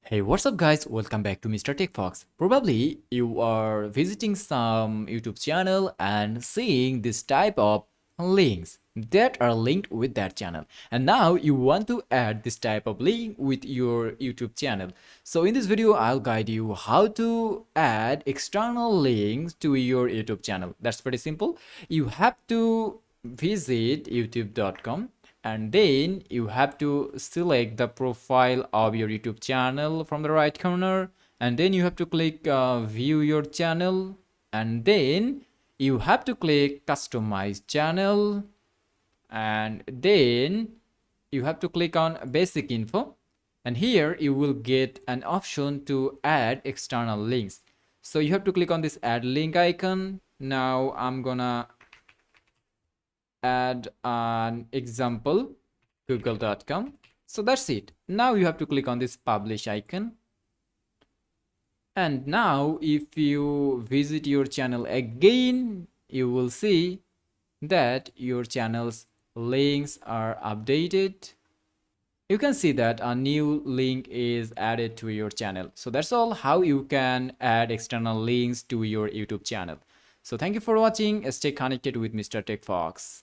Hey, what's up guys? Welcome back to Mr. Tech Fox. Probably you are visiting some YouTube channel and seeing this type of links that are linked with that channel. And now you want to add this type of link with your YouTube channel. So in this video, I'll guide you how to add external links to your YouTube channel. That's pretty simple. You have to visit youtube.com and then you have to select the profile of your YouTube channel from the right corner, and then you have to click view your channel, and then you have to click customize channel, and then you have to click on basic info, and here you will get an option to add external links. So you have to click on this add link icon. Now I'm gonna add an example, google.com. So that's it. Now you have to click on this publish icon. And now if you visit your channel again, you will see that your channel's links are updated. You can see that a new link is added to your channel. So that's all how you can add external links to your YouTube channel. So thank you for watching. Stay connected with Mr. Tech Fox.